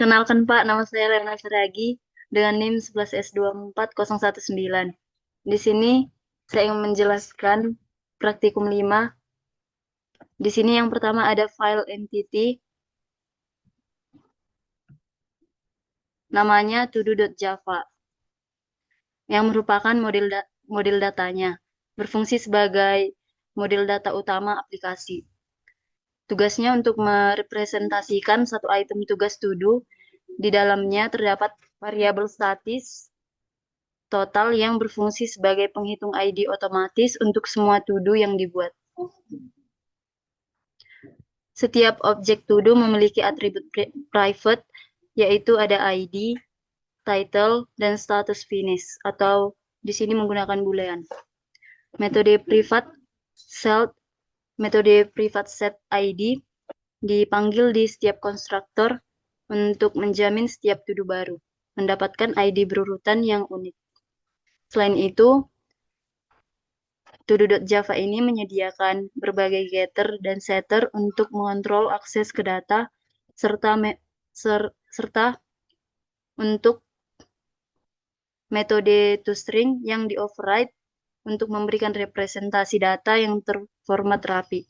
Perkenalkan Pak, nama saya Lena Saragi dengan NIM 11S24019. Di sini saya ingin menjelaskan praktikum 5. Di sini yang pertama ada file entity, namanya todo.java, yang merupakan model datanya, berfungsi sebagai model data utama aplikasi. Tugasnya untuk merepresentasikan satu item tugas todo. Di dalamnya terdapat variabel statis total yang berfungsi sebagai penghitung ID otomatis untuk semua to-do yang dibuat. Setiap objek to-do memiliki atribut private, yaitu ada ID, title, dan status finish, atau di sini menggunakan boolean. Metode private set ID dipanggil di setiap konstruktor untuk menjamin setiap to-do baru mendapatkan ID berurutan yang unik. Selain itu, todo.java ini menyediakan berbagai getter dan setter untuk mengontrol akses ke data serta untuk metode toString yang di-override untuk memberikan representasi data yang terformat rapi,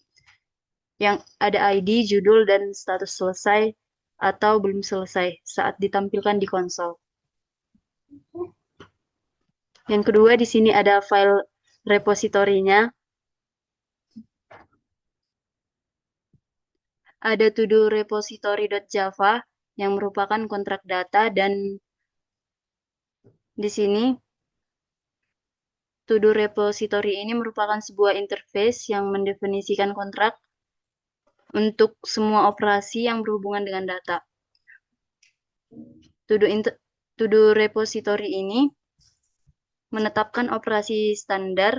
yang ada ID, judul, dan status selesai atau belum selesai saat ditampilkan di konsol. Yang kedua, di sini ada file repositorinya. Ada todo repository.java yang merupakan kontrak data, dan di sini todo repository ini merupakan sebuah interface yang mendefinisikan kontrak untuk semua operasi yang berhubungan dengan data. Todo repository ini menetapkan operasi standar,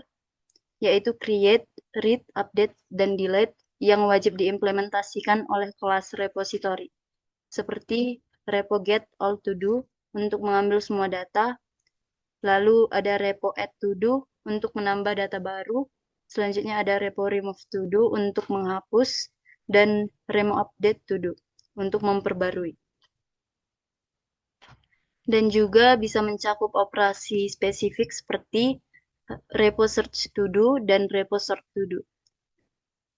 yaitu create, read, update, dan delete yang wajib diimplementasikan oleh kelas repository, seperti repo get all to do untuk mengambil semua data, lalu ada repo add to do untuk menambah data baru, selanjutnya ada repo remove to do untuk menghapus, dan remo update to do untuk memperbarui. Dan juga bisa mencakup operasi spesifik seperti repo search to do dan repo sort to do,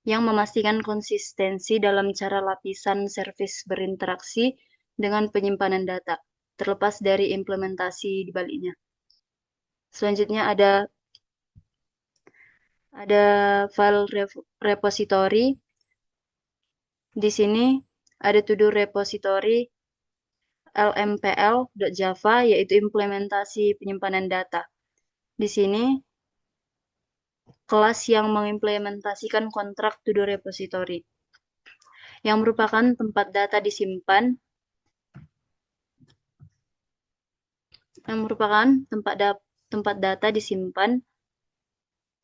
yang memastikan konsistensi dalam cara lapisan service berinteraksi dengan penyimpanan data, terlepas dari implementasi di baliknya. Selanjutnya ada file repository. Di sini ada todo repository lmpl.java, yaitu implementasi penyimpanan data. Di sini kelas yang mengimplementasikan kontrak todo repository, yang merupakan tempat data disimpan,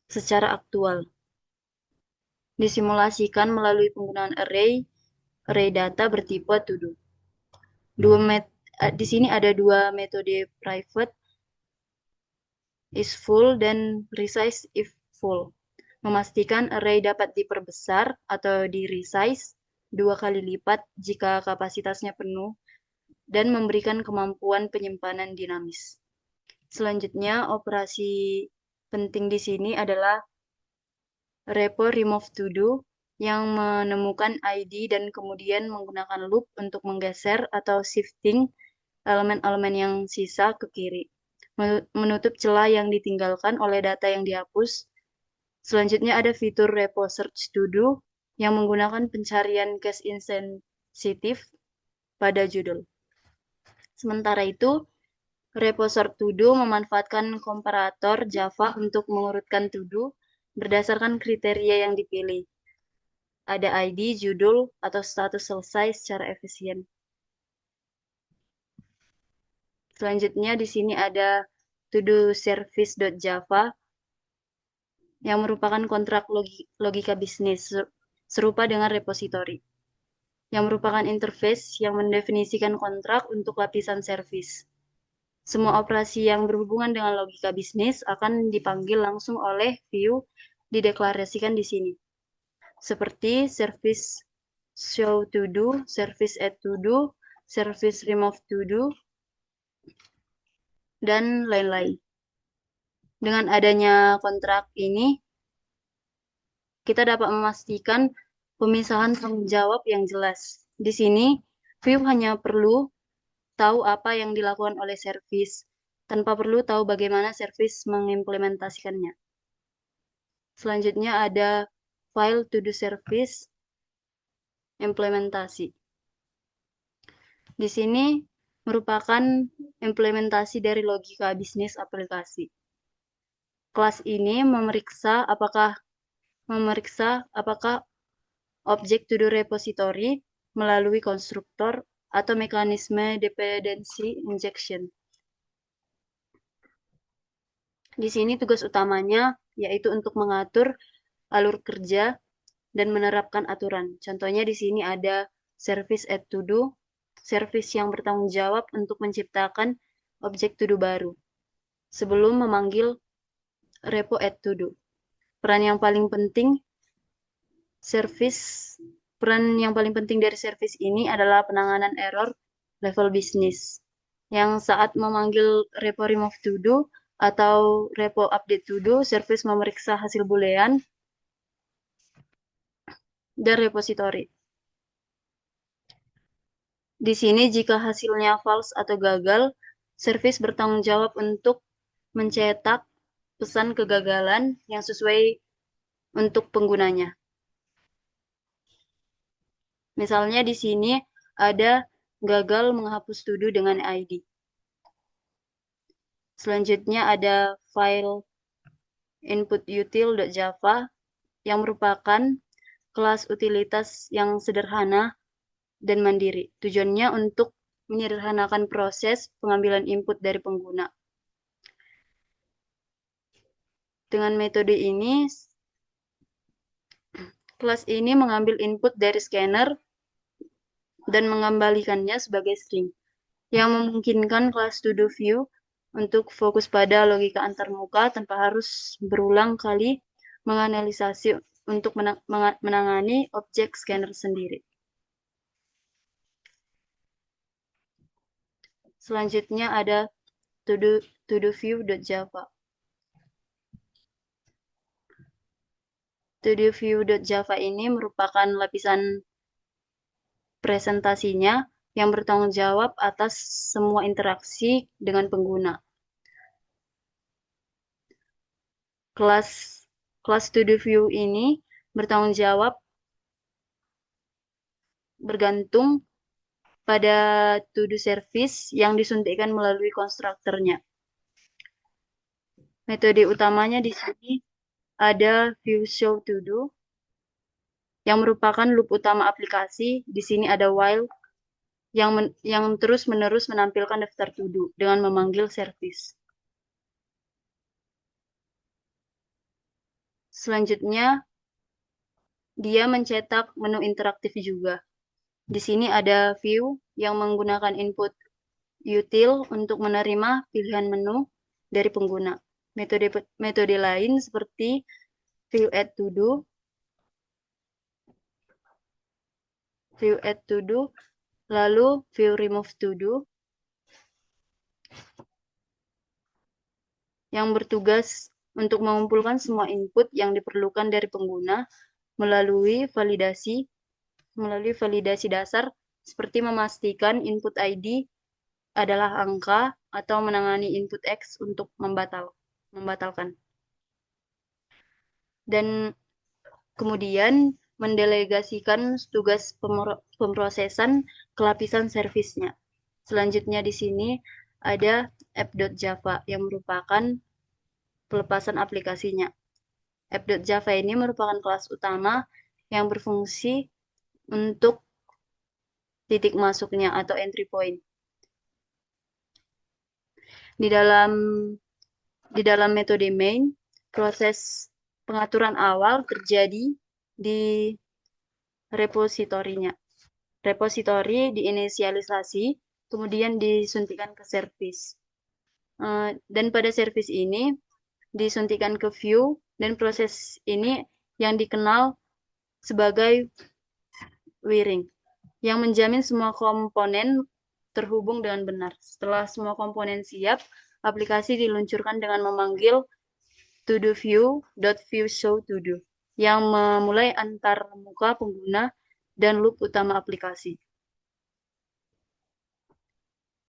secara aktual. Disimulasikan melalui penggunaan array data bertipe todo. Di sini ada dua metode private, is full dan resize if full. Memastikan array dapat diperbesar atau di resize 2 kali lipat jika kapasitasnya penuh, dan memberikan kemampuan penyimpanan dinamis. Selanjutnya, operasi penting di sini adalah repo remove to do, yang menemukan ID dan kemudian menggunakan loop untuk menggeser atau shifting elemen-elemen yang sisa ke kiri, menutup celah yang ditinggalkan oleh data yang dihapus. Selanjutnya ada fitur repo search to do yang menggunakan pencarian case insensitif pada judul. Sementara itu, repo sort to do memanfaatkan komparator Java untuk mengurutkan to do berdasarkan kriteria yang dipilih. Ada ID, judul, atau status selesai secara efisien. Selanjutnya di sini ada todo service.java yang merupakan kontrak logika bisnis serupa dengan repository, yang merupakan interface yang mendefinisikan kontrak untuk lapisan service. Semua operasi yang berhubungan dengan logika bisnis akan dipanggil langsung oleh view dideklarasikan di sini, seperti service show to do, service add to do, service remove to do, dan lain-lain. Dengan adanya kontrak ini, kita dapat memastikan pemisahan tanggung jawab yang jelas. Di sini, view hanya perlu tahu apa yang dilakukan oleh service, tanpa perlu tahu bagaimana service mengimplementasikannya. Selanjutnya ada file to do service implementasi. Di sini merupakan implementasi dari logika bisnis aplikasi. Kelas ini memeriksa apakah objek to do repository melalui konstruktor atau mekanisme dependency injection. Di sini tugas utamanya yaitu untuk mengatur alur kerja dan menerapkan aturan. Contohnya di sini ada service add to do, service yang bertanggung jawab untuk menciptakan objek to do baru sebelum memanggil repo add to do. Peran yang paling penting dari service ini adalah penanganan error level bisnis. Yang saat memanggil repo remove to do atau repo update to do, service memeriksa hasil boolean dan repository. Di sini jika hasilnya false atau gagal, service bertanggung jawab untuk mencetak pesan kegagalan yang sesuai untuk penggunanya. Misalnya di sini ada gagal menghapus to do dengan ID. Selanjutnya ada file inpututil.java yang merupakan kelas utilitas yang sederhana dan mandiri. Tujuannya untuk menyederhanakan proses pengambilan input dari pengguna. Dengan metode ini, kelas ini mengambil input dari scanner dan mengembalikannya sebagai string, yang memungkinkan kelas to-do-view untuk fokus pada logika antarmuka tanpa harus berulang kali menganalisasi untuk menangani objek scanner sendiri. Selanjutnya ada to-do-view.java. To-do-view.java ini merupakan lapisan presentasinya yang bertanggung jawab atas semua interaksi dengan pengguna. Kelas to-do-view ini bertanggung jawab bergantung pada to-do service yang disuntikkan melalui konstruktornya. Metode utamanya di sini ada view show to do yang merupakan loop utama aplikasi. Di sini ada while yang terus-menerus menampilkan daftar to do dengan memanggil service. Selanjutnya, dia mencetak menu interaktif juga. Di sini ada view yang menggunakan input util untuk menerima pilihan menu dari pengguna. Metode lain seperti view add to do, lalu view remove to do, yang bertugas untuk mengumpulkan semua input yang diperlukan dari pengguna melalui validasi dasar seperti memastikan input ID adalah angka atau menangani input X untuk membatalkan. Dan kemudian mendelegasikan tugas pemrosesan ke lapisan servisnya. Selanjutnya di sini ada app.java yang merupakan pelepasan aplikasinya. App.java ini merupakan kelas utama yang berfungsi untuk titik masuknya atau entry point. Di dalam metode main, proses pengaturan awal terjadi di repositorinya. Repositori diinisialisasi, kemudian disuntikan ke service. Dan pada service ini disuntikan ke view, dan proses ini yang dikenal sebagai wiring, yang menjamin semua komponen terhubung dengan benar. Setelah semua komponen siap, aplikasi diluncurkan dengan memanggil todo_view.viewShowTodo yang memulai antar muka pengguna dan loop utama aplikasi.